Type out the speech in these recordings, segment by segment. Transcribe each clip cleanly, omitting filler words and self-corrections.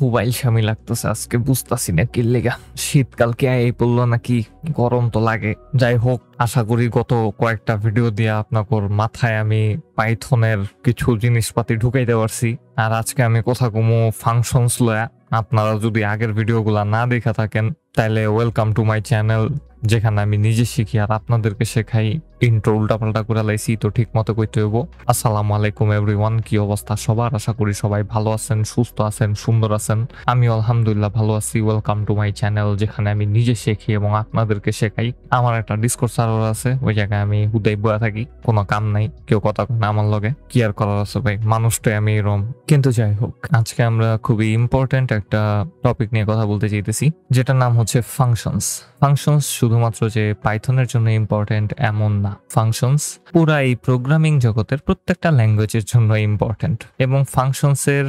খুব আইলসামি লাগতেছে আজকে, বুঝতাছি না কি লেগা। শীতকালকে এই পড়লো নাকি, গরম তো লাগে। যাই হোক, আশা করি গত কয়েকটা ভিডিও দিয়ে আপনার মাথায় আমি পাইথনের কিছু জিনিসপাতি ঢুকাইতে পারছি। আর আজকে আমি কথা কমু ফাংশনস লয়া। আপনারা যদি আগের ভিডিওগুলা না দেখা থাকেন তাহলে ওয়েলকাম টু মাই চ্যানেল, যেখানে আমি নিজে শিখি আর আপনাদেরকে শেখাই। ইন্ট্রো উল্টাপাল্টা করে লাইছি তো ঠিক মতো কইতে হইব। আসসালামু আলাইকুম এভরিওয়ান, কি অবস্থা সবার? আশা করি সবাই ভালো আছেন, সুস্থ আছেন, সুন্দর আছেন। আমি আলহামদুলিল্লাহ ভালো আছি। ওয়েলকাম টু মাই চ্যানেল, যেখানে আমি নিজে শিখি এবং আপনাদেরকে শেখাই। আমার একটা ডিসকর্ড সার্ভার আছে, ওই জায়গায় আমি হুদাই বয়া থাকি, কোনো কাম নাই, কেউ কথা কয় না আমার লগে। কি আর করার আছে ভাই, মানুষটাই আমি এরম। কিন্তু যাই হোক, আজকে আমরা খুবই ইম্পর্টেন্ট একটা টপিক নিয়ে কথা বলতে চাইতেছি, যেটার নাম হচ্ছে ফাংশনস। ফাংশনস শুধুমাত্র যে পাইথনের জন্য ইম্পর্টেন্ট এমন না, ফাংশনস পুরা এই প্রোগ্রামিং জগতের প্রত্যেকটা ল্যাঙ্গুয়েজের জন্য ইম্পর্টেন্ট। এবং ফাংশনসের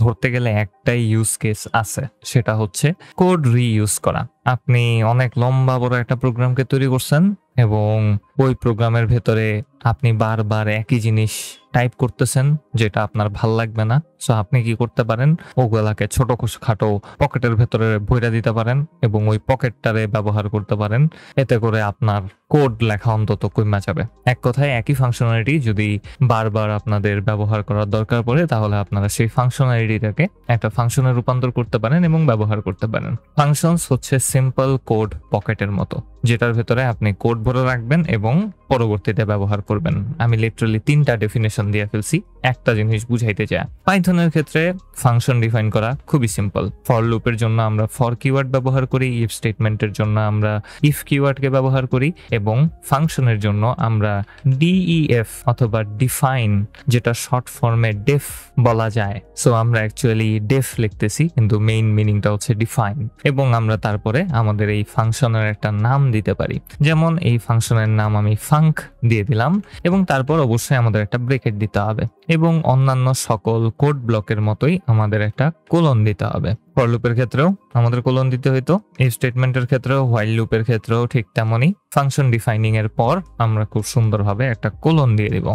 ধরতে গেলে একটাই ইউজ কেস আছে, সেটা হচ্ছে কোড রিইউজ করা। আপনি অনেক লম্বা বড় একটা প্রোগ্রামকে তৈরি করছেন এবং ওই প্রোগ্রামের ভেতরে আপনি বারবার একই জিনিস টাইপ করতেছেন, যেটা আপনার ভাল লাগবে না। সো আপনি কি করতে পারেন, ওগুলাকে ছোট খাটো পকেটের ভেতরে ভইরা দিতে পারেন এবং ওই পকেটটারে ব্যবহার করতে পারেন। এতে করে আপনার কোড লেখা অন্তত কমে যাবে। এক কথায়, একই ফাংশনালিটি যদি বারবার আপনাদের ব্যবহার করার দরকার পড়ে, তাহলে আপনারা সেই ফাংশনালিটিটাকে একটা ফাংশনে রূপান্তর করতে পারেন এবং ব্যবহার করতে পারেন। ফাংশনস হচ্ছে সিম্পল কোড পকেটের মতো, যেটার ভেতরে আপনি কোড ভরে রাখবেন এবং পরবর্তীতে ব্যবহার করবেন। আমি লিটারালি 3টা ডেফিনেশন দিয়ে ফেলছি একটা জিনিস বুঝাইতে চাই। পাইথনের ক্ষেত্রে ফাংশন ডিফাইন করা খুবই সিম্পল। ফর লুপের জন্য আমরা ফর কিওয়ার্ড ব্যবহার করি, ইফ স্টেটমেন্টের জন্য আমরা ইফ কিওয়ার্ডকে ব্যবহার করি, এবং ফাংশনের জন্য আমরা ডিইএফ অথবা ডিফাইন, যেটা শর্ট ফর্মে ডেফ বলা যায়। সো আমরা অ্যাকচুয়ালি ডেফ লিখতেছি, কিন্তু মেইন মিনিংটা হচ্ছে ডিফাইন। এবং আমরা তারপরে আমাদের এই ফাংশনের একটা নাম দিতে পারি, যেমন এই ফাংশনের নাম আমি ফাঙ্ক দিয়ে দিলাম, এবং তারপর অবশ্যই আমাদের একটা ব্রেকেট দিতে হবে, এবং অন্যান্য সকল কোড ব্লকের মতোই আমাদের একটা কোলন দিতে হবে। ফর লুপের ক্ষেত্রেও আমাদের কোলন দিতে হইতো, এই স্টেটমেন্টের ক্ষেত্রেও, হোয়াইল লুপের ক্ষেত্রেও ঠিক তেমনই। ফাংশন ডিফাইনিং এর পর আমরা খুব সুন্দরভাবে একটা কোলন দিয়ে দিব,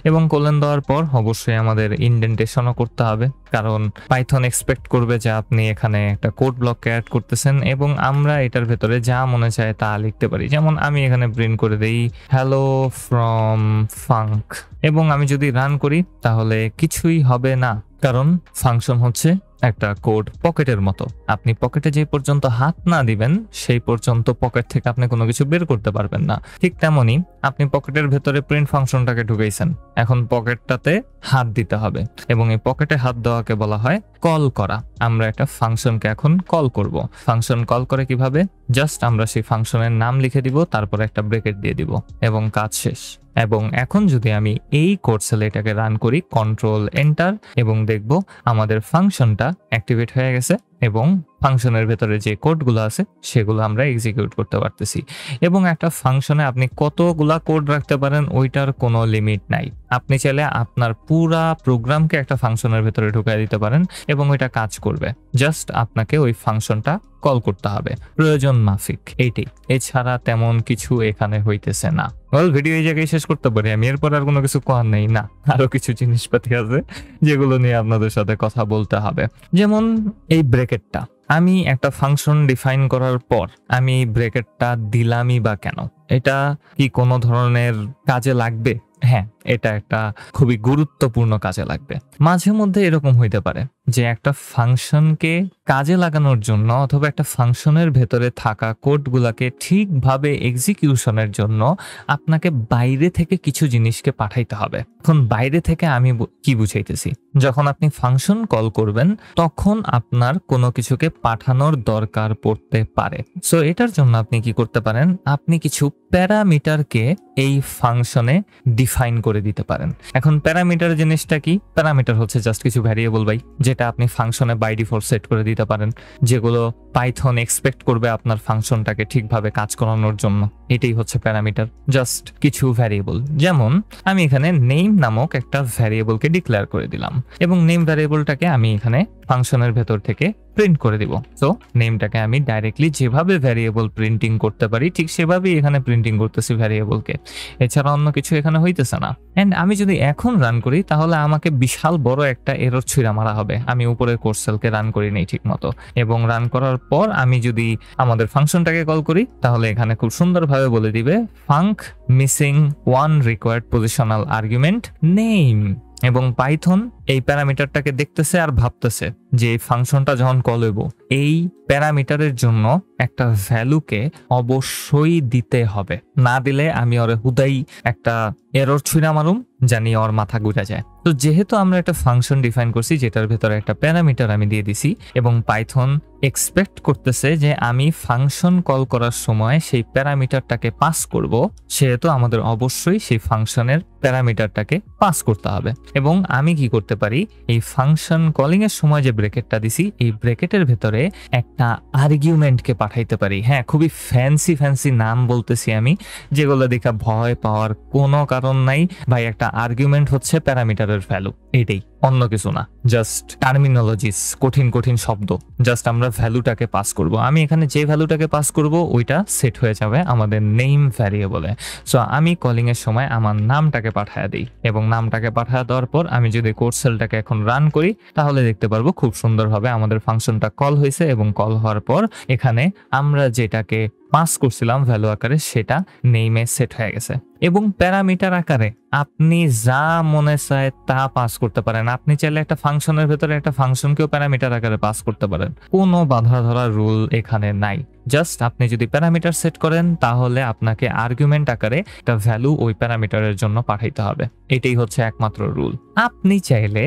এবং কোলন দেওয়ার পর অবশ্যই আমাদের ইনডেন্টেশনও করতে হবে, কারণ পাইথন এক্সপেক্ট করবে যে আপনি এখানে একটা কোড ব্লককে অ্যাড করতেছেন, এবং আমরা এটার ভেতরে যা মনে চায় তা লিখতে পারি। যেমন আমি এখানে প্রিন্ট করে দেই হ্যালো ফ্রম ফাঙ্ক, এবং আমি যদি রান করি তাহলে কিছুই হবে না, কারণ ফাংশন হচ্ছে একটা কোড পকেটের মতো। আপনি পকেটে যে পর্যন্ত হাত না দিবেন সেই পর্যন্ত পকেট থেকে আপনি কোনো কিছু বের করতে পারবেন না। ঠিক তেমনি আপনি পকেটের ভেতরে প্রিন্ট ফাংশনটাকে ঢুকাইছেন, এখন পকেটটাতে হাত দিতে হবে, এবং এই পকেটে হাত দেওয়াকে বলা হয় কল করা। আমরা একটা ফাংশনকে এখন কল করব। ফাংশন কল করে কিভাবে? জাস্ট আমরা সেই ফাংশনের নাম লিখে দিব, তারপরে একটা ব্রেকেট দিয়ে দিব, এবং কাজ শেষ। এবং এখন যদি আমি এই কোড সেলে এটাকে রান করি, কন্ট্রোল এন্টার, এবং দেখব আমাদের ফাংশনটা অ্যাক্টিভেট হয়ে গেছে, এবং ফাংশনের ভেতরে যে কোডগুলো আছে সেগুলো আমরা এক্সিকিউট করতে পারতেছি। এবং একটা ফাংশনে আপনি কতগুলা কোড রাখতে পারেন ওইটার কোনো লিমিট নাই। আপনি চাইলে আপনার পুরা প্রোগ্রামকে একটা ফাংশনের ভেতরে ঢুকাই দিতে পারেন এবং ওইটা কাজ করবে। জাস্ট আপনাকে ওই ফাংশনটা কল করতে হবে প্রয়োজন মাফিক, এইটাই। এছাড়া তেমন কিছু এখানে হইতেছে না। ভিডিও এই জায়গায় শেষ করতে পারি আমি, এরপর আর কোনো কিছু করার নেই। না, আরো কিছু জিনিসপাতি আছে যেগুলো নিয়ে আপনাদের সাথে কথা বলতে হবে। যেমন এই ব্রেকেটটা, আমি একটা ফাংশন ডিফাইন করার পর আমি ব্রেকেটটা দিলামই বা কেন? এটা কি কোনো ধরনের কাজে লাগবে? হ্যাঁ, এটা একটা খুবই গুরুত্বপূর্ণ কাজে লাগবে। মাঝে মধ্যে এরকম হইতে পারে যে একটা ফাংশনকে কাজে লাগানোর জন্য, অথবা একটা ফাংশনের ভেতরে থাকা কোডগুলাকে ঠিকভাবে এক্সিকিউশনের জন্য আপনাকে বাইরে থেকে কিছু জিনিসকে পাঠাইতে হবে। এখন বাইরে থেকে আমি কি বুঝাইতেছি, যখন আপনি ফাংশন কল করবেন তখন আপনার কোনো কিছুকে পাঠানোর দরকার পড়তে পারে। সো এটার জন্য আপনি কি করতে পারেন, আপনি কিছু প্যারামিটারকে এই ফাংশনে ডিফাইন করে দিতে পারেন। এখন প্যারামিটার জিনিসটা কি? প্যারামিটার হচ্ছে জাস্ট কিছু ভ্যারিয়েবল ভাই, যেটা আপনি ফাংশনে বাই ডিফল্ট সেট করে দিতে পারেন, যেগুলো পাইথন এক্সপেক্ট করবে আপনার ফাংশনটাকে ঠিকভাবে কাজ করানোর জন্য। এটাই হচ্ছে প্যারামিটার, জাস্ট কিছু ভ্যারিয়েবল। যেমন আমি এখানে নেম নামক একটা ভ্যারিয়েবলকে ডিক্লেয়ার করে দিলাম এবং নেম ভ্যারিয়েবলটাকে আমি এখানে ফাংশনের ভেতর থেকে প্রিন্ট করে দিব। সো নেমটাকে আমি ডাইরেক্টলি যেভাবে ভ্যারিয়েবল প্রিন্টিং করতে পারি ঠিক সেভাবেই এখানে প্রিন্টিং করতেছি ভ্যারিয়েবলকে, এছাড়া অন্য কিছু এখানে হইতেছে না। এন্ড আমি যদি এখন রান করি তাহলে আমাকে বিশাল বড় একটা এরর ছুঁড়া মারা হবে। আমি উপরের কোড সেলকে রান করি নেই ঠিক মতো, এবং রান করার পর আমি যদি আমাদের ফাংশনটাকে কল করি তাহলে এখানে খুব সুন্দরভাবে বলে দিবে funk missing one required positional argument name. এবং পাইথন এই প্যারামিটারটাকে দেখতেছে আর ভাবতেছে যে এই ফাংশনটা যখন কল হইব এই প্যারামিটারের জন্য একটা ভ্যালুকে অবশ্যই দিতে হবে, না দিলে আমি ওরে হুদাই একটা এরর ছুঁড়া মারুম, জানি ওর মাথা ঘুরে যায়। তো যেহেতু আমরা একটা ফাংশন ডিফাইন করছি যেটার ভেতরে একটা প্যারামিটার আমি দিয়ে দিছি এবং পাইথন এক্সপেক্ট করতেছে যে আমি ফাংশন কল করার সময় সেই প্যারামিটারটাকে পাস করব, সেহেতু আমাদের অবশ্যই সেই ফাংশনের প্যারামিটারটাকে পাস করতে হবে। এবং আমি কি করতে পারি, এই ফাংশন কলিং এর সময় যে ব্র্যাকেটটা দিছি এই ব্র্যাকেটের ভেতরে একটা আর্গুমেন্টকে পাঠাইতে পারি। হ্যাঁ, খুবই ফ্যান্সি ফ্যান্সি নাম বলতেছি আমি, যেগুলো দেখা ভয় পাওয়ার কোনো কারণ নাই ভাই। একটা আর্গুমেন্ট হচ্ছে প্যারামিটারের ভ্যালু, এটাই, অন্য কিছু না। জাস্ট টার্মিনোলজিস, কঠিন কঠিন শব্দ, জাস্ট আমরা ভ্যালুটাকে পাস করব। আমি এখানে যে ভ্যালুটাকে পাস করব ওইটা সেট হয়ে যাবে আমাদের নেম ভ্যারিয়েবলে। সো আমি কলিং এর সময় আমার নামটাকে পাঠায় দিই এবং নামটাকে পাঠায় দেওয়ার পর আমি যদি কোড সেলটাকে এখন রান করি তাহলে দেখতে পারবো খুব সুন্দরভাবে আমাদের ফাংশনটা কল হয়েছে এবং কল হওয়ার পর এখানে আমরা যেটাকে পাস করছিলাম ভ্যালু আকারে সেটা নেমে সেট হয়ে গেছে। এবং প্যারামিটার আকারে আপনি যা মনে চায় তা পাস করতে পারেন। আপনি চাইলে একটা ফাংশনের ভেতরে একটা ফাংশনকেও প্যারামিটার আকারে পাস করতে পারেন, কোনো বাধা ধরা রুল এখানে নাই। জাস্ট আপনি যদি প্যারামিটার সেট করেন তাহলে আপনাকে আর্গুমেন্ট আকারে একটা ভ্যালু ওই প্যারামিটারের জন্য পাঠাইতে হবে, এটাই হচ্ছে একমাত্র রুল। আপনি চাইলে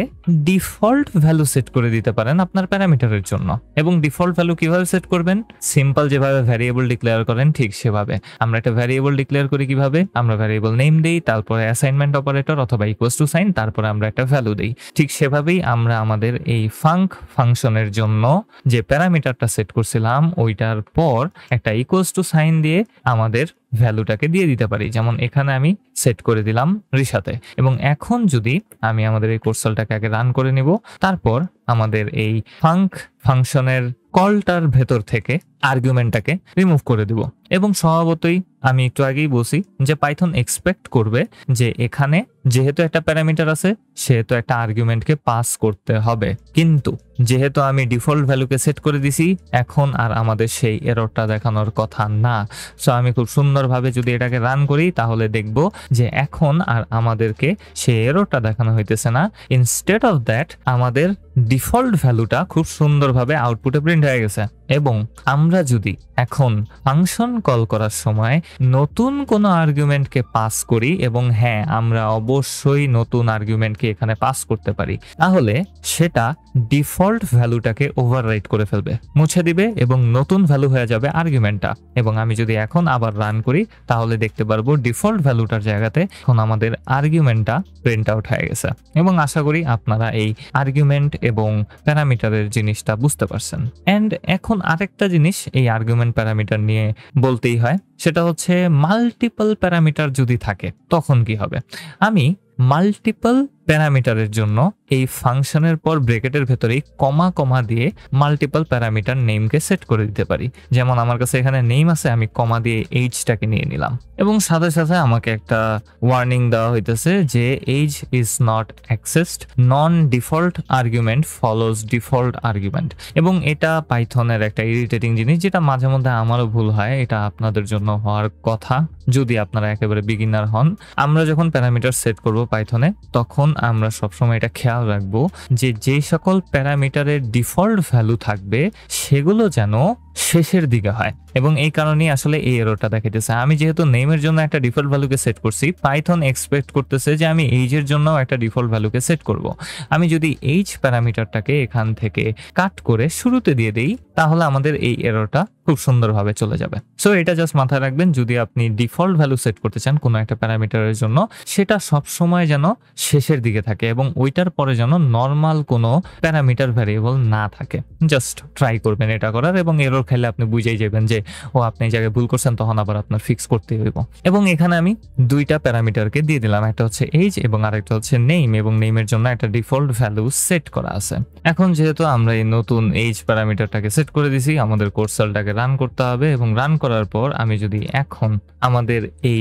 ডিফল্ট ভ্যালু সেট করে দিতে পারেন আপনার প্যারামিটারের জন্য। এবং ডিফল্ট ভ্যালু কিভাবে সেট করবেন, সিম্পল যেভাবে ভ্যারিয়েবল ডিক্লেয়ার করেন ঠিক সেভাবে। আমরা একটা ভ্যারিয়েবল ডিক্লেয়ার করি কিভাবে, আমরা ভ্যারিয়েবল নেম দেই, তারপরে অ্যাসাইনমেন্ট অপারেটর অথবা ইকুয়ালস টু সাইন, তারপরে আমরা একটা ভ্যালু দেই। ঠিক সেভাবেই আমরা আমাদের এই ফাঙ্ক ফাংশনের জন্য যে প্যারামিটারটা সেট করছিলাম ওইটার পর একটা ইকুয়ালস টু সাইন দিয়ে আমাদের ভ্যালুটাকে দিয়ে দিতে পারি। যেমন এখানে আমি সেট করে দিলাম রিশাতে। এবং এখন যদি আমি আমাদের এই কোর্সলটাকে আগে রান করে নিব, তারপর আমাদের এই ফাঙ্ক ফাংশনের কলটার ভেতর থেকে আর্গুমেন্টটাকে রিমুভ করে দিব। এবং স্বভাবতই আমি একটু আগেই বলছি যে পাইথন এক্সপেক্ট করবে যে এখানে যেহেতু একটা প্যারামিটার আছে সেহেতু একটা আর্গুমেন্টকে পাস করতে হবে, কিন্তু যেহেতু আমি ডিফল্ট ভ্যালুকে সেট করে দিছি এখন আর আমাদের সেই এররটা দেখানোর কথা না। সো আমি খুব সুন্দরভাবে যদি এটাকে রান করি তাহলে দেখব যে এখন আর আমাদেরকে সেই এররটা দেখানো হইতেছে না। ইনস্টেড অফ দ্যাট আমাদের ডিফল্ট ভ্যালুটা খুব সুন্দরভাবে আউটপুটে প্রিন্ট হয়ে গেছে। এবং আমরা যদি এখন ফাংশন কল করার সময় নতুন কোনো আর্গুমেন্টকে পাস করি, এবং হ্যাঁ আমরা অবশ্যই নতুন আর্গুমেন্টকে এখানে পাস করতে পারি, তাহলে সেটা ডিফল্ট ভ্যালুটাকে ওভাররাইট করে ফেলবে, মুছে দিবে এবং নতুন ভ্যালু হয়ে যাবে আর্গুমেন্টটা। এবং আমি যদি এখন আবার রান করি তাহলে দেখতে পারবো ডিফল্ট ভ্যালুটার জায়গাতে এখন আমাদের আর্গুমেন্টটা প্রিন্ট আউট হয়ে গেছে। এবং আশা করি আপনারা এই আর্গুমেন্ট এবং প্যারামিটারের জিনিসটা বুঝতে পারছেন। এন্ড এখন আরেকটা জিনিস এই আর্গুমেন্ট প্যারামিটার নিয়ে বলতেই হয়, সেটা হচ্ছে মাল্টিপল প্যারামিটার যদি থাকে তখন কি হবে। আমি মাল্টিপল প্যারামিটারের জন্য এই ফাংশনের পর ব্র্যাকেটের ভেতরেই কমা কমা দিয়ে মাল্টিপল প্যারামিটার নেমকে সেট করে দিতে পারি। যেমন আমার কাছে এখানে নেম আছে, আমি কমা দিয়ে এইজটাকে নিয়ে নিলাম এবং সাথে সাথে আমাকে একটা ওয়ার্নিং দেওয়া হইতেছে যে age is not accessed, non default argument follows default argument. এবং এটা পাইথনের একটা ইরিটেটিং জিনিস, যেটা মাঝে মধ্যে আমারও ভুল হয়, এটা আপনাদের জন্য হওয়ার কথা যদি আপনারা একেবারে বিগিনার হন। আমরা যখন প্যারামিটার সেট করব পাইথনে তখন আমরা সবসময় এটা খেয়াল রাখবো যে যে সকল প্যারামিটারের ডিফল্ট ভ্যালু থাকবে সেগুলো যেন শেষের দিকে হয়। এবং এই কারণেই আসলে এই এররটা দেখাইতেছে। আমি যেহেতু নেমের জন্য একটা ডিফল্ট ভ্যালুকে সেট করছি, পাইথন এক্সপেক্ট করতেছে যে আমি এইজের জন্য একটা ডিফল্ট ভ্যালুকে সেট করব। আমি যদি এইজ প্যারামিটারটাকে এখান থেকে কাট করে শুরুতে দিয়ে দেই তাহলে আমাদের এই এররটা খুব সুন্দরভাবে চলে যাবে। সো এটা জাস্ট মাথায় রাখবেন, যদি আপনি ডিফল্ট ভ্যালু সেট করতে চান কোনো একটা প্যারামিটারের জন্য, সেটা সবসময় যেন শেষের দিকে থাকে এবং ওইটার পরে যেন নর্মাল কোনো প্যারামিটার ভ্যারিয়েবল না থাকে। জাস্ট ট্রাই করবেন। করবেন এটা করার, এবং এরর খাইলে আপনি বুঝেই যাবেন যে ও আপনি এই জায়গায় ভুল করছেন, তখন আবার আপনার ফিক্স করতে হইব। এবং এখানে আমি দুইটা প্যারামিটারকে দিয়ে দিলাম, একটা হচ্ছে এজ এবং আরেকটা হচ্ছে নেম, এবং নেমের জন্য একটা ডিফল্ট ভ্যালু সেট করা আছে। এখন যেহেতু আমরা এই নতুন এজ প্যারামিটারটাকে সেট করে দিছি, আমাদের কোর্সালটাকে রান করতে হবে, এবং রান করার পর আমি যদি এখন আমাদের এই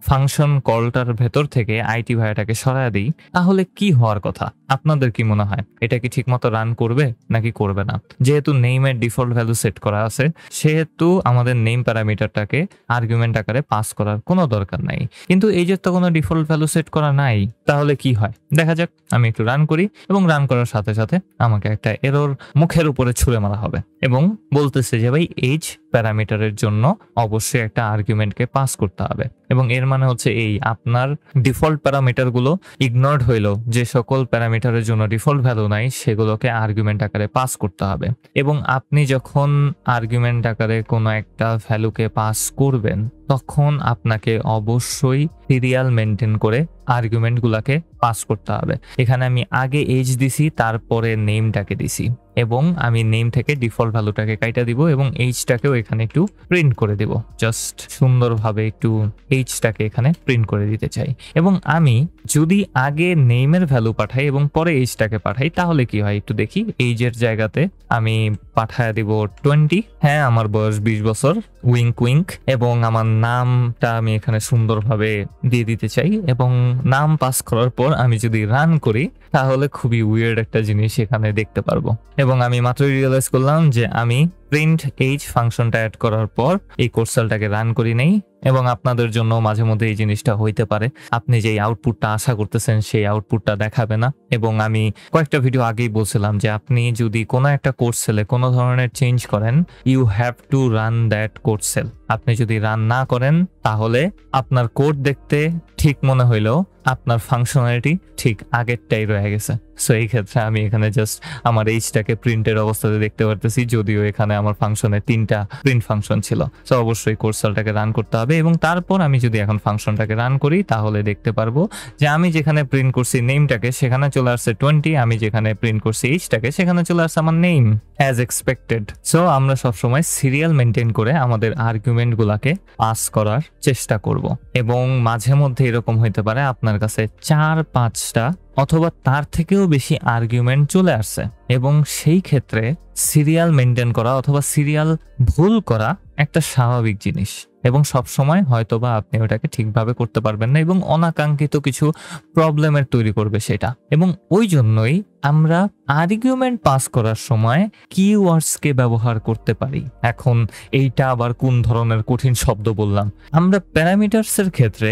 ফাংশন কলটার ভেতর থেকে আইটি ভাইয়াটাকে সরায় দিই, তাহলে কি হওয়ার কথা? আপনাদের কি মনে হয় এটা কি ঠিকমতো রান করবে নাকি করবে না? যেহেতু নেমের ডিফল্ট ভ্যালু সেট করা আছে, সেহেতু আমাদের নেম প্যারামিটারটাকে আর্গুমেন্ট আকারে পাস করার কোনো দরকার নাই। কিন্তু এই যে তো কোনো ডিফল্ট ভ্যালু সেট করা নাই, তাহলে কি হয় দেখা যাক। আমি একটু রান করি, এবং রান করার সাথে সাথে আমাকে একটা এরর মুখের উপরে ছুঁড়ে মারা হবে, এবং বলতেছে যে ভাই এজ প্যারামিটারের জন্য অবশ্যই একটা আর্গুমেন্টকে পাস করতে হবে। এবং এর মানে হচ্ছে এই আপনার ডিফল্ট প্যারামিটারগুলো ইগনোরড হইলো, যে সকল প্যারামিটারের জন্য ডিফল্ট ভ্যালু নাই সেগুলোকে আর্গুমেন্ট আকারে পাস করতে হবে। এবং আপনি যখন আর্গুমেন্ট আকারে কোনো একটা ভ্যালুকে পাস করবেন, তখন আপনাকে অবশ্যই সিরিয়াল মেনটেন করে আর্গুমেন্টগুলোকে পাস করতে হবে। এখানে আমি আগে এজ দিছি, তারপরে নেমটাকে দিছি, এবং আমি নেম থেকে ডিফল্ট ভ্যালুটাকে কাইটা দিব, এবং এইচটাকেও এখানে একটু প্রিন্ট করে দিব। জাস্ট সুন্দরভাবে একটু এইচটাকে এখানে প্রিন্ট করে দিতে চাই। এবং আমি যদি আগে নেমের ভ্যালু পাঠাই এবং পরে এইচটাকে পাঠাই, তাহলে কি হয় একটু দেখি। এইজের জায়গাতে আমি পাঠায় দিব 20। হ্যাঁ, আমার বয়স 20 বছর, উইঙ্ক উইঙ্ক। এবং আমার নামটা আমি এখানে সুন্দরভাবে দিয়ে দিতে চাই, এবং নাম পাস করার পর আমি যদি রান করি, তাহলে খুবই উইয়ার্ড একটা জিনিস এখানে দেখতে পারবো। এবং আমি মাত্রই রিয়েলাইজ করলাম যে আমি প্রিন্ট এইজ ফাংশনটা অ্যাড করার পর এই কোর্সালটাকে রান করি নাই। এবং আপনাদের জন্য মাঝে মধ্যে এই জিনিসটা হইতে পারে, আপনি যেই আউটপুটটা আশা করতেছেন সেই আউটপুটটা দেখাবে না। এবং আমি কয়েকটা ভিডিও আগেই বলছিলাম যে আপনি যদি কোনো একটা কোড সেলে কোনো ধরনের চেঞ্জ করেন, you have to run that code cell. আপনি যদি রান না করেন, তাহলে আপনার কোড দেখতে ঠিক মনে হইলেও আপনার ফাংশনালিটি ঠিক আগেরটাই রয়ে গেছে। সো এই ক্ষেত্রে আমি এখানে জাস্ট আমার এইচটাকে প্রিন্টের অবস্থাতে দেখতে পারতেছি, যদিও এখানে আমার ফাংশনে 3টা প্রিন্ট ফাংশন ছিল। সো অবশ্যই কোর্সালটাকে রান করতে হবে, এবং তারপর আমি যদি এখন ফাংশনটাকে রান করি, তাহলে দেখতে পারবো যে আমি যেখানে প্রিন্ট করছি নেমটাকে, সেখানে চলে আসছে 20। আমি যেখানে প্রিন্ট করছি এইচটাকে, সেখানে চলে আসছে আমার নেম অ্যাজ এক্সপেক্টেড। সো আমরা সবসময় সিরিয়াল মেনটেন করে আমাদের আর্গুমেন্ট গুলাকে পাস করার চেষ্টা করব। এবং মাঝে মধ্যে এরকম হইতে পারে আপনার কাছে 4-5টা অথবা তার থেকেও বেশি আর্গুমেন্ট চলে আসছে, এবং সেই ক্ষেত্রে সিরিয়াল মেনটেন করা অথবা সিরিয়াল ভুল করা একটা স্বাভাবিক জিনিস, এবং সবসময় হয়তোবা আপনি ওটাকে ঠিকভাবে করতে পারবেন না, এবং অনাকাঙ্ক্ষিত কিছু প্রবলেমের তৈরি করবে সেটা। এবং ওই জন্যই আমরা আর্গুমেন্ট পাস করার সময় কিওয়ার্ডসকে ব্যবহার করতে পারি। এখন এইটা আবার কোন ধরনের কঠিন শব্দ বললাম। আমরা প্যারামিটারসের ক্ষেত্রে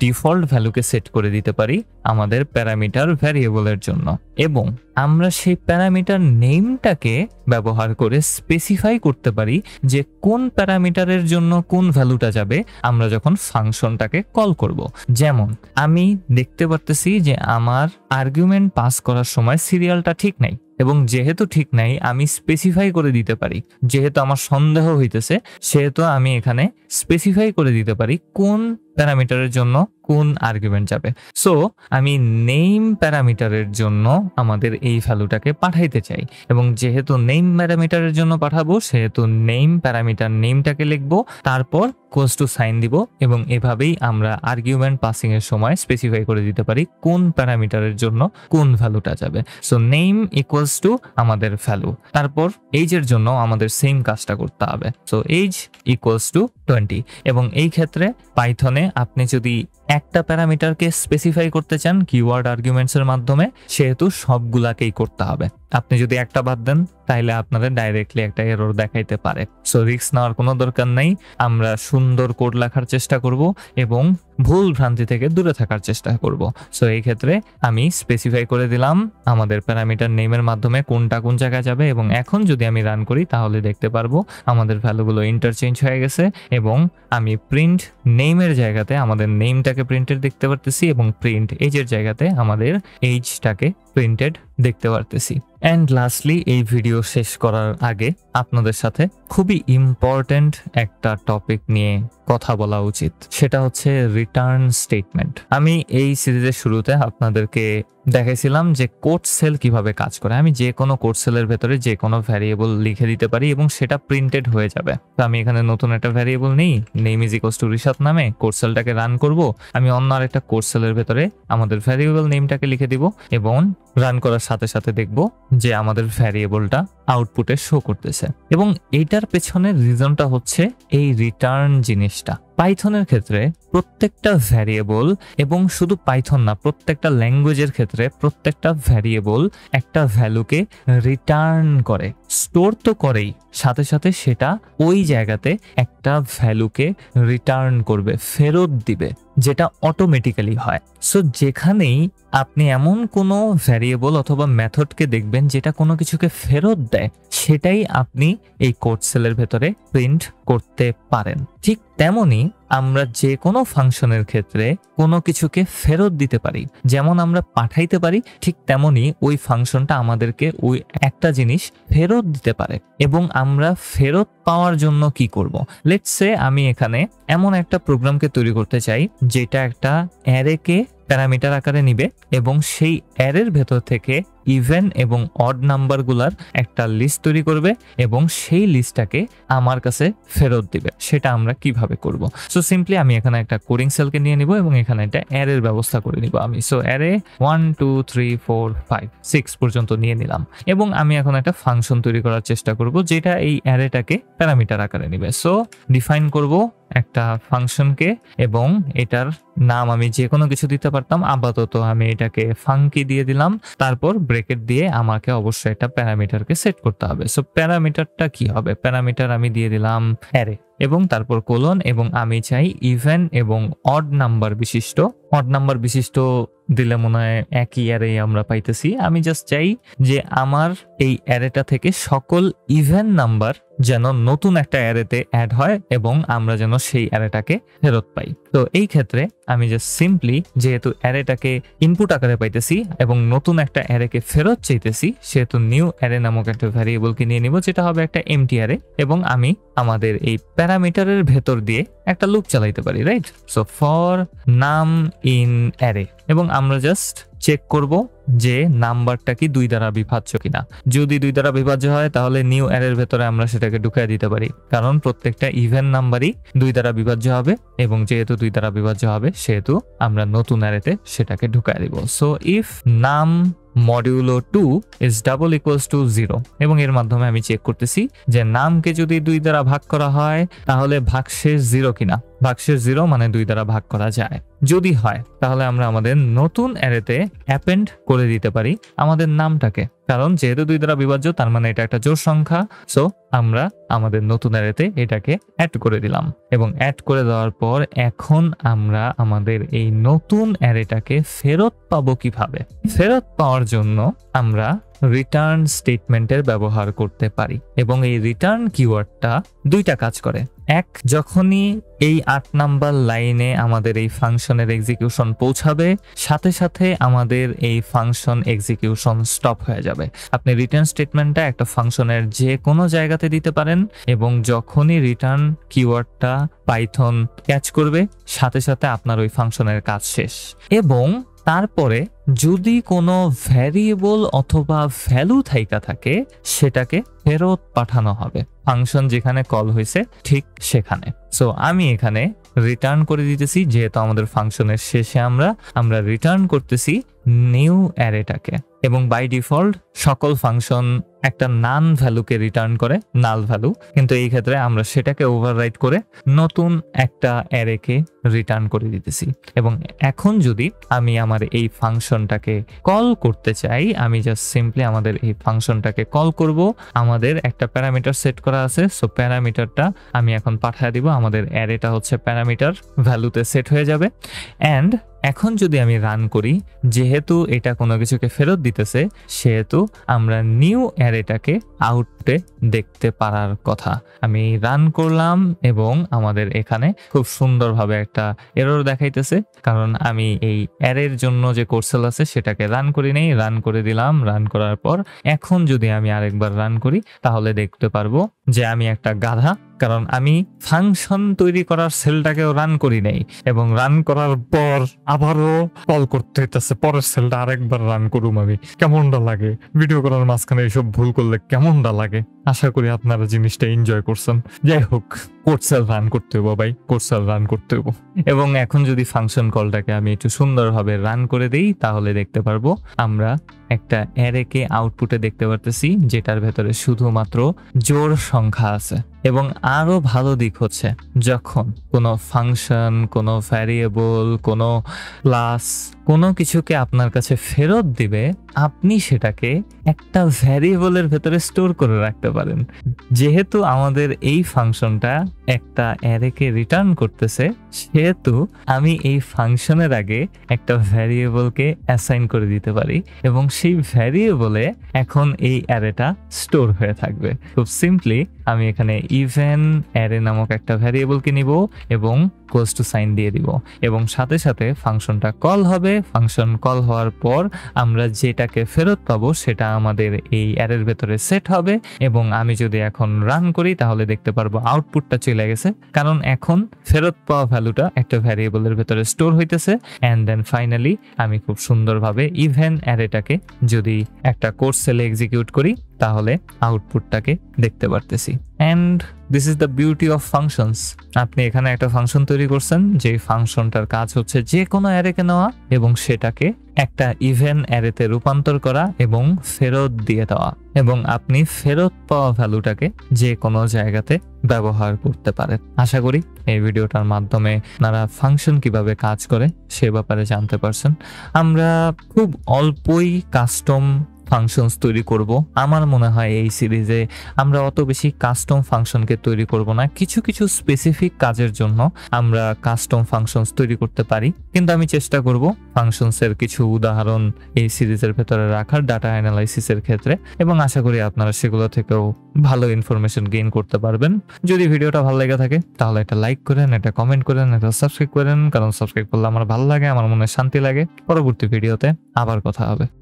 ডিফল্ট ভ্যালুকে সেট করে দিতে পারি আমাদের প্যারামিটার ভ্যারিয়েবলের জন্য, এবং আমরা সেই প্যারামিটার নেমটাকে ব্যবহার করে স্পেসিফাই করতে পারি যে কোন প্যারামিটারের জন্য কোন ভ্যালুটা যাবে আমরা যখন ফাংশনটাকে কল করব। যেমন আমি দেখতে পারতেছি যে আমার আর্গুমেন্ট পাস করার সময় সিরিয়ালটা ঠিক নাই, এবং যেহেতু ঠিক নাই আমি স্পেসিফাই করে দিতে পারি, যেহেতু আমার সন্দেহ হইতেছে সেহেতু আমি এখানে স্পেসিফাই করে দিতে পারি কোন প্যারামিটারের জন্য কোন আর্গুমেন্ট যাবে। সো আমি নেম প্যারামিটারের জন্য আমাদের এই ভ্যালুটাকে পাঠাইতে চাই, এবং যেহেতু নেম প্যারামিটারের জন্য পাঠাবো, সেহেতু নেম প্যারামিটার নেমটাকে লিখবো, তারপর কোস টু সাইন দিব, এবং এভাবেই আমরা আর্গুমেন্ট পাসিং এর সময় স্পেসিফাই করে দিতে পারি কোন প্যারামিটারের জন্য কোন ভ্যালুটা যাবে। সো নেম ইকুয়ালস টু আমাদের ভ্যালু, তারপর এইজের জন্য আমাদের সেম কাজটা করতে হবে। So age equals to 20। এবং এই ক্ষেত্রে পাইথনে আপনি যদি একটা প্যারামিটারকে স্পেসিফাই করতে চান কিওয়ার্ড আর্গুমেন্টস এর মাধ্যমে, সেহেতু সবগুলাকেই করতে হবে। আপনি যদি একটা বাদ দেন, তাহলে আপনাদের ডাইরেক্টলি একটা এরর দেখাইতে পারে। সো রিস্ক নেওয়ার কোনো দরকার নাই। আমরা সুন্দর কোড লেখার চেষ্টা করব এবং ভুল ভ্রান্তি থেকে দূরে থাকার চেষ্টা করব। সো এই ক্ষেত্রে আমি স্পেসিফাই করে দিলাম আমাদের প্যারামিটার নেমের মাধ্যমে কোনটা কোন জায়গায় যাবে, এবং এখন যদি আমি রান করি তাহলে দেখতে পারবো আমাদের ভ্যালুগুলো ইন্টারচেঞ্জ হয়ে গেছে, এবং আমি প্রিন্ট নেমের জায়গাতে আমাদের নেমটাকে প্রিন্টেড দেখতে পারতেছি, এবং প্রিন্ট এইজের জায়গাতে আমাদের এইজটাকে প্রিন্টেড দেখতে পারতেছি। অ্যান্ড লাস্টলি এই ভিডিও শেষ করার আগে আপনাদের সাথে খুবই ইম্পর্টেন্ট একটা টপিক নিয়ে কথা বলা উচিত, সেটা হচ্ছে রিটার্ন স্টেটমেন্ট। আমি এই সিরিজের শুরুতে আপনাদেরকে দেখাইছিলাম যে কোড সেল কিভাবে কাজ করে। আমি যে কোনো কোড সেলের ভেতরে যে কোনো ভ্যারিয়েবল লিখে দিতে পারি এবং সেটা প্রিন্টেড হয়ে যাবে। তো আমি এখানে নতুন একটা ভ্যারিয়েবল নেই, name is equals to Rishad নামে কোড সেলটাকে রান করব। আমি অন্য আরেকটা কোড সেলের ভেতরে আমাদের ভ্যারিয়েবল নেমটাকে লিখে দিব এবং রান করার সাথে সাথে দেখব যে আমাদের ভ্যারিয়েবলটা আউটপুটে শো করতেছে। এবং এইটার পেছনের রিজনটা হচ্ছে এই রিটার্ন জিনিসটা। পাইথনের ক্ষেত্রে প্রত্যেকটা ভ্যারিয়েবল, এবং শুধু পাইথন না, প্রত্যেকটা ল্যাঙ্গুয়েজের ক্ষেত্রে প্রত্যেকটা ভ্যারিয়েবল একটা ভ্যালুকে রিটার্ন করে, স্টোর তো করেই, সাথে সাথে সেটা ওই জায়গাতে একটা ভ্যালুকে রিটার্ন করবে, ফেরত দিবে, যেটা অটোমেটিক্যালি হয়। সো যেখানেই আপনি এমন কোনো ভ্যারিয়েবল অথবা মেথডকে দেখবেন যেটা কোনো কিছুকে ফেরত দেয়, সেটাই আপনি এই কোড সেলের ভেতরে প্রিন্ট করতে পারেন। ঠিক তেমনি আমরা যে কোনো ফাংশনের ক্ষেত্রে কোনো কিছুকে ফেরত দিতে পারি, যেমন আমরা পাঠাইতে পারি, ঠিক তেমনি ওই ফাংশনটা আমাদেরকে ওই একটা জিনিস ফেরত দিতে পারে। এবং আমরা ফেরত পাওয়ার জন্য কি করব? লেটস সে আমি এখানে এমন একটা প্রোগ্রামকে তৈরি করতে চাই যেটা একটা অ্যারেকে প্যারামিটার আকারে নিবে এবং সেই অ্যারের ভেতর থেকে ইভেন এবং অড নাম্বারগুলার একটা লিস্ট তৈরি করবে এবং সেই লিস্টটাকে আমার কাছে ফেরত দিবে। সেটা আমরা কিভাবে করব? সো সিম্পলি আমি এখানে একটা কোডিং সেলকে নিয়ে নিব এবং এখানে একটা অ্যারের ব্যবস্থা করে নিব আমি। সো অ্যারে 1 2 3 4 5 6 পর্যন্ত নিয়ে নিলাম এবং আমি এখন একটা ফাংশন তৈরি করার চেষ্টা করব যেটা এই অ্যারেটাকে প্যারামিটার আকারে নিবে। সো ডিফাইন করব একটা ফাংশনকে এবং এটার নাম আমি যে কোনো কিছু দিতে পারতাম, আপাতত আমি এটাকে ফাঙ্কি দিয়ে দিলাম। তারপর ব্রেকেট দিয়ে আমাকে অবশ্যই একটা প্যারামিটারকে সেট করতে হবে। সো প্যারামিটারটা কি হবে? প্যারামিটার আমি দিয়ে দিলাম অ্যারে এবং তারপর কোলন, এবং আমি চাই ইভেন এবং অড নাম্বার বিশিষ্ট। অড নাম্বার বিশিষ্ট দিলে মনে হয় একই অ্যারে আমরা পাইতেছি। আমি জাস্ট চাই যে আমার এই অ্যারেটা থেকে সকল ইভেন নাম্বার যেন নতুন একটা অ্যারেতে অ্যাড হয় এবং আমরা যেন সেই অ্যারেটাকে ফেরত পাই। তো এই ক্ষেত্রে আমি জাস্ট সিম্পলি, যেহেতু অ্যারেটাকে ইনপুট আকারে পাইতেছি এবং নতুন একটা অ্যারেকে ফেরত চাইতেছি, সেহেতু নিউ অ্যারে নামক একটা ভ্যারিয়েবলকে নিয়ে নিব যেটা হবে একটা এমটি অ্যারে, এবং আমি আমাদের এই প্যারামিটারের ভেতর দিয়ে একটা লুপ চালাইতে পারি, রাইট? সো ফর নাম ইন অ্যারে, এবং আমরা জাস্ট চেক করব যে নাম্বারটা কি 2 দ্বারা বিভাজ্য কিনা। যদি 2 দ্বারা বিভাজ্য হয় তাহলে নিউ অ্যারের ভেতরে আমরা সেটাকে ঢুকিয়ে দিতে পারি, কারণ প্রত্যেকটা ইভেন নাম্বারই 2 দ্বারা বিভাজ্য হবে, এবং যেহেতু 2 দ্বারা বিভাজ্য হবে সেহেতু আমরা নতুন অ্যারেতে সেটাকে ঢুকিয়ে দিব। সো ইফ নাম modulo 2 is double equals to 0, এবং এর মাধ্যমে আমি চেক করতেছি যে নামকে যদি 2 দ্বারা ভাগ করা হয় তাহলে ভাগশেষ 0 কিনা। ভাগশেষ 0 মানে 2 দ্বারা ভাগ করা যায়। যদি হয় তাহলে আমরা আমাদের নতুন অ্যারেতে অ্যাপেন্ড করে দিতে পারি আমাদের নামটাকে, কারণ যেহেতু 2 দ্বারা বিভাজ্য তার মানে এটা একটা জোড় সংখ্যা। সো আমরা আমাদের নতুন অ্যারেতে এটাকে অ্যাড করে দিলাম, এবং অ্যাড করে দেওয়ার পর এখন আমরা আমাদের এই নতুন অ্যারেটাকে ফেরত পাবো কিভাবে? ফেরত পাওয়ার জন্য আমরা রিটার্ন স্টেটমেন্টের ব্যবহার করতে পারি, এবং এই রিটার্ন কিওয়ার্ডটা 2টা কাজ করে। এক, যখনই এই 8 নাম্বার লাইনে আমাদের এই ফাংশনের এক্সিকিউশন পৌঁছাবে, সাথে সাথে আমাদের এই ফাংশন এক্সিকিউশন স্টপ হয়ে যাবে। আপনি রিটার্ন স্টেটমেন্টটা একটা ফাংশনের যে কোনো জায়গাতে দিতে পারেন, এবং যখনই রিটার্ন কিওয়ার্ডটা পাইথন ক্যাচ করবে, সাথে সাথে আপনার ওই ফাংশনের কাজ শেষ। এবং তারপরে যদি কোনো ভ্যারিয়েবল অথবা ভ্যালু থাইকা থাকে, সেটাকে ফেরত পাঠানো হবে ফাংশন যেখানে কল হয়েছে ঠিক সেখানে। সো আমি এখানে রিটার্ন করে দিতেছি, যেহেতু আমাদের ফাংশনের শেষে আমরা রিটার্ন করতেছি নিউ অ্যারেটাকে, এবং বাই ডিফল্ট সকল ফাংশন একটা নান ভ্যালুকে রিটার্ন করে, নাল ভ্যালু, কিন্তু এই ক্ষেত্রে আমরা সেটাকে ওভাররাইট করে নতুন একটা অ্যারেকে রিটার্ন করে দিতেছি। এবং এখন যদি আমি আমার এই ফাংশনটাকে কল করতে চাই, আমি জাস্ট সিম্পলি আমাদের এই ফাংশনটাকে কল করব। আমাদের একটা প্যারামিটার সেট করা আছে, সো প্যারামিটারটা আমি এখন পাঠিয়ে দিব। আমাদের অ্যারেটা হচ্ছে প্যারামিটার ভ্যালুতে সেট হয়ে যাবে, অ্যান্ড এখন যদি আমি রান করি, যেহেতু এটা কোনো কিছুকে ফেরত দিতেছে, সেহেতু আমরা নিউ অ্যারেটাকে আউটপুটে দেখতে পারার কথা। আমি রান করলাম এবং আমাদের এখানে খুব সুন্দরভাবে একটা এরর দেখাইতেছে, কারণ আমি এই অ্যারের জন্য যে কোর্সেল আছে সেটাকে রান করি নেই। রান করে দিলাম। রান করার পর এখন যদি আমি আরেকবার রান করি, তাহলে দেখতে পারবো যে আমি একটা গাধা, কারণ আমি ফাংশন তৈরি করার সেলটাকেও রান করি নাই, এবং রান করার পর আবারও কল করতে হইতেছে পরের সেলটা আরেকবার রান করুম। আমি কেমনটা লাগে ভিডিও করার মাঝখানে এইসব ভুল করলে, কেমনটা লাগে? আশা করি আপনারা জিনিসটা এনজয় করছেন। যাই হোক, কোর্সেল রান করতে হইব ভাই, কোর্সেল রান করতে হইব। এবং এখন যদি ফাংশন কলটাকে আমি একটু সুন্দরভাবে রান করে দিই, তাহলে দেখতে পারবো আমরা একটা অ্যারেকে আউটপুটে দেখতে পারতেছি, যেটার ভেতরে শুধুমাত্র জোড় সংখ্যা আছে। এবং আরো ভালো দিক হচ্ছে, যখন কোনো ফাংশন, কোনো ভ্যারিয়েবল, কোনো ক্লাস কোনো কিছুকে আপনার কাছে ফেরত দিবে, আপনি সেটাকে একটা ভ্যারিয়েবলের ভেতরে স্টোর করে রাখতে পারেন। যেহেতু আমাদের এই ফাংশনটা একটা অ্যারেকে রিটার্ন করতেছে, সেহেতু আমি এই ফাংশনের আগে একটা ভ্যারিয়েবলকে অ্যাসাইন করে দিতে পারি, এবং সেই ভ্যারিয়েবলে এখন এই অ্যারেটা স্টোর হয়ে থাকবে। খুব সিম্পলি আমি এখানে ইভেন অ্যারে নামক একটা ভ্যারিয়েবলকে নিব এবং ক্লোজ টু সাইন দিয়ে দিব, এবং সাথে সাথে ফাংশনটা কল হবে। ফাংশন কল হওয়ার পর আমরা যেটাকে ফেরত পাবো সেটা আমাদের এই অ্যারের ভেতরে সেট হবে, এবং আমি যদি এখন রান করি তাহলে দেখতে পারবো আউটপুটটা চলে গেছে, কারণ এখন ফেরত পাওয়া ভ্যালুটা একটা ভ্যারিয়েবলের ভেতরে স্টোর হইতেছে। অ্যান্ড দেন ফাইনালি আমি খুব সুন্দরভাবে ইভেন অ্যারেটাকে যদি একটা কোর্স সেলে এক্সিকিউট করি, তাহলে আউটপুটটাকে দেখতে পারতেছি। And this is the beauty of functions. আপনি এখানে একটা ফাংশন তৈরি করছেন, যে ফাংশনটার কাজ হচ্ছে যে কোনো অ্যারেকে নেওয়া এবং সেটাকে একটা ইভেন অ্যারেতে রূপান্তর করা এবং ফেরত দিয়ে দেওয়া, এবং আপনি ফেরত পাওয়া ভ্যালুটাকে যে কোনো জায়গাতে ব্যবহার করতে পারেন। আশা করি এই ভিডিওটার মাধ্যমে আপনারা ফাংশন কিভাবে কাজ করে সে ব্যাপারে জানতে পারছেন। আমরা খুব অল্পই কাস্টম ফাংশনস তৈরি করব। আমার মনে হয় এই সিরিজে আমরা অত বেশি কাস্টম ফাংশনকে তৈরি করব না। কিছু কিছু স্পেসিফিক কাজের জন্য আমরা কাস্টম ফাংশনস তৈরি করতে পারি, কিন্তু আমি চেষ্টা করব ফাংশনসের কিছু উদাহরণ এই সিরিজের ভেতরে রাখার ডাটা অ্যানালাইসিসের ক্ষেত্রে, এবং আশা করি আপনারা সেগুলো থেকেও ভালো ইনফরমেশন গেইন করতে পারবেন। যদি ভিডিওটা ভালো লেগে থাকে তাহলে একটা লাইক করেন, একটা কমেন্ট করেন, একটা সাবস্ক্রাইব করেন, কারণ সাবস্ক্রাইব করলে আমার ভালো লাগে, আমার মনে শান্তি লাগে। পরবর্তী ভিডিওতে আবার কথা হবে।